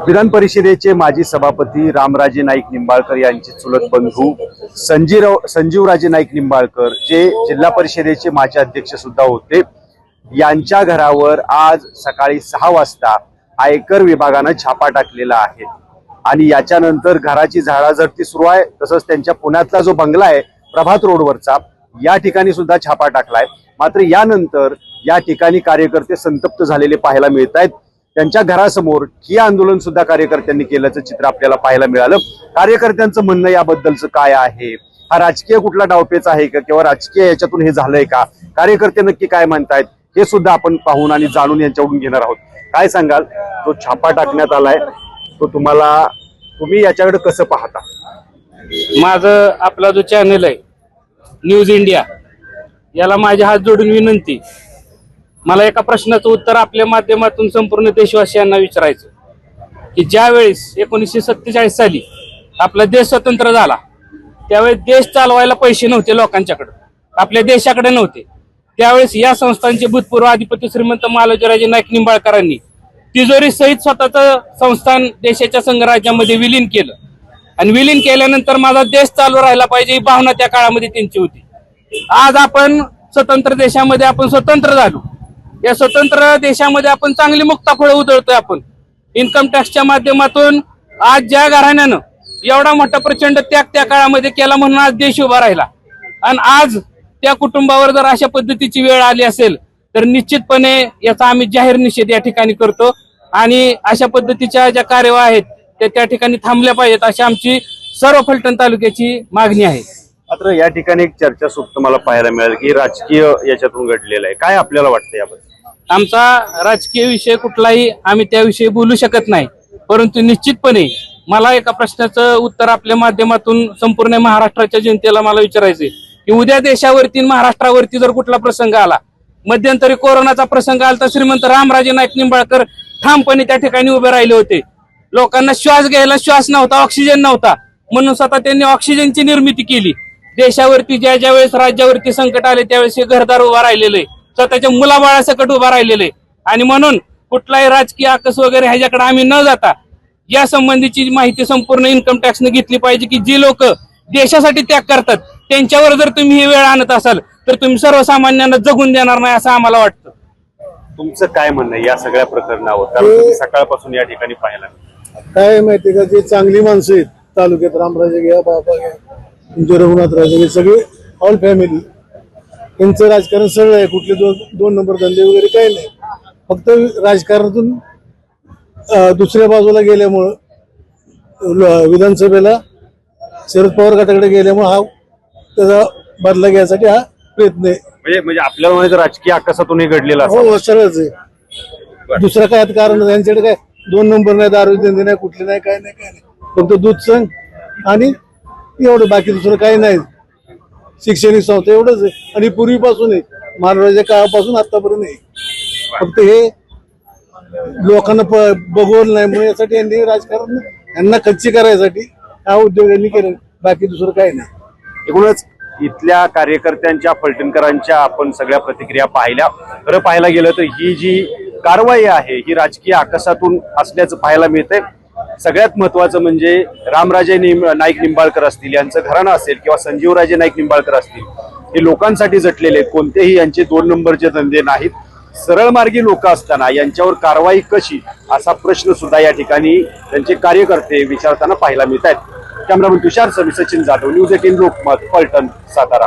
विधान परिषदेचे माजी सभापती रामराजे नाईक निंबाळकर यांचे चुलत बंधू संजीवराजे नाईक निंबाळकर, जे जिल्हा परिषदेचे माजी अध्यक्ष सुद्धा होते, यांच्या घरावर आज सकाळी 6 वाजता आयकर विभागानं छापा टाकलेला आहे आणि याच्यानंतर घराची झाडाझडती सुरू आहे। तसंच त्यांच्या पुण्यातला जो बंगला आहे प्रभात रोडवरचा, या ठिकाणी सुद्धा छापा टाकलाय। मात्र यानंतर या ठिकाणी कार्यकर्ते संतप्त झालेले पाहायला मिळत आहेत। त्यांच्या घरासमोर ठिय्या आंदोलन सुद्धा कार्यकर्त्यांनी केल्याचं चित्र आपल्याला पाहायला मिळालं। कार्यकर्त्यांचं म्हणणं याबद्दलचं काय आहे? हा राजकीय कुठला डावपेच आहे का किंवा राजकीय याच्यातून हे झालंय का? कार्यकर्ते नक्की काय म्हणतायत हे सुद्धा आपण पाहून आणि जाणून यांच्याकडून घेणार आहोत। काय सांगाल, तो छापा टाकण्यात आलाय तो तुम्ही याच्याकडे कसं पाहता? माझं आपला जो चॅनल आहे न्यूज इंडिया, याला माझे हात जोडून विनंती, मला एका प्रश्नाचं उत्तर आपल्या माध्यमातून संपूर्ण देशवासियांना विचारायचं की ज्यावेळेस 1947 साली आपला देश स्वतंत्र झाला त्यावेळेस देश चालवायला पैसे नव्हते लोकांच्याकडे, आपल्या देशाकडे नव्हते। त्यावेळेस या संस्थांचे भूतपूर्व अधिपती श्रीमंत मालोजीराजे नाईक निंबाळकरांनी तिजोरी सहित स्वतःचं संस्थान देशाच्या संघराज्यामध्ये विलीन केलं आणि विलीन केल्यानंतर माझा देश चालू राहिला पाहिजे ही भावना त्या काळामध्ये त्यांची होती। आज आपण स्वतंत्र देशामध्ये आपण स्वतंत्र झालो, या स्वतंत्र देशामध्ये आपण चांगली मुक्ताफळं उधळतोय। आपण इन्कम टॅक्सच्या माध्यमातून आज ज्या घराण्यानं एवढा मोठा प्रचंड त्याग त्या काळामध्ये केला म्हणून आज देश उभा राहिला, आणि आज त्या कुटुंबावर जर अशा पद्धतीची वेळ आली असेल तर निश्चितपणे याचा आम्ही जाहीर निषेध या ठिकाणी करतो आणि अशा पद्धतीच्या ज्या कार्यवाही आहेत त्या ठिकाणी थांबल्या पाहिजेत अशी आमची सर्व फलटण तालुक्याची मागणी आहे। मात्र या ठिकाणी एक चर्चा सुप्त मला पाहायला मिळाली की राजकीय याच्यातून घडलेलं आहे। काय आपल्याला वाटतं याबद्दल? आमचा राजकीय विषय कुठलाही आम्ही त्याविषयी बोलू शकत नाही, परंतु निश्चितपणे मला एका प्रश्नाचं उत्तर आपल्या माध्यमातून संपूर्ण महाराष्ट्राच्या जनतेला मला विचारायचंय की उद्या देशावरती महाराष्ट्रावरती जर कुठला प्रसंग आला, मध्यंतरी कोरोनाचा प्रसंग आला तर श्रीमंत रामराजे नाईक निंबाळकर ठामपणे त्या ठिकाणी उभे राहिले होते। लोकांना श्वास घ्यायला श्वास नव्हता, ऑक्सिजन नव्हता, म्हणून स्वतः त्यांनी ऑक्सिजनची निर्मिती केली। देशावरती ज्या वेळेस राज्यावरती संकट आले त्यावेळेस हे घरदार उभा राहिलेले, स्वतःच्या मुलाबाळासकट उभा राहिलेले, आणि म्हणून कुठलाही राजकीय आकस वगैरे ह्याच्याकडे आम्ही न जाता या संबंधीची माहिती संपूर्ण इन्कम टॅक्सने घेतली पाहिजे की जी लोक देशासाठी त्याग करतात त्यांच्यावर जर तुम्ही ही वेळ आणत असाल तर तुम्ही सर्वसामान्यांना जगून देणार नाही असं आम्हाला वाटतं। तुमचं काय म्हणणं आहे या सगळ्या प्रकरणावर? कारण तुम्ही सकाळपासून या ठिकाणी पाहायला काय माहिती का, जे चांगली माणसं आहेत तालुक्यात, रामराजे घ्या, बाबा घ्या, तुमचे रघुनाथ राजे, हे सगळे ऑल फॅमिली, त्यांचं राजकारण सरळ आहे, कुठले दोन नंबर धंदे वगैरे काही नाही। फक्त राजकारणातून दुसऱ्या बाजूला गेल्यामुळं विधानसभेला शरद पवार गटाकडे गेल्यामुळे हा त्याचा बदला घ्यायसाठी हा प्रयत्न आहे। म्हणजे आपल्याला म्हणायचं राजकीय आकाशातून हे घडलेलं असं? हो, सरळच आहे, दुसरं काय कारण त्यांच्याकडे काय 2 नंबर नाही, दारू धंदे नाही, कुठले नाही, काय नाही, फक्त दूध संघ आणि एवढं, बाकी दुसरं काही नाही। शैक्षणिक संस्था एवढंच आहे आणि पूर्वीपासून आहे, महाराजांच्या काळापासून आतापर्यंत आहे। फक्त हे लोकांना बघवलं नाही म्हणून यासाठी यांनी राजकारण यांना कच्ची करायसाठी हा उद्योग यांनी केला, बाकी दुसरं काही नाही। एकूणच इथल्या कार्यकर्त्यांच्या, फलटणकरांच्या आपण सगळ्या प्रतिक्रिया पाहिल्या। खरं पाहायला गेलं तर ही जी कारवाई आहे ही राजकीय आकाशातून असल्याचं पाहायला मिळतंय। सगळ्यात महत्वाचं म्हणजे रामराजे नाईक निंबाळकर असतील, यांचं घराणं असेल किंवा संजीवराजे नाईक निंबाळकर असतील, हे लोकांसाठी झटलेले, कोणतेही यांचे 2 नंबरचे धंदे नाहीत। सरळ मार्गी लोक असताना यांच्यावर कारवाई कशी, असा प्रश्न सुद्धा या ठिकाणी त्यांचे कार्यकर्ते विचारताना पाहायला मिळत आहेत। कॅमेरामन तुषार समी, सचिन जाधव, न्यूज 18 लोकमत, फलटण, सातारा।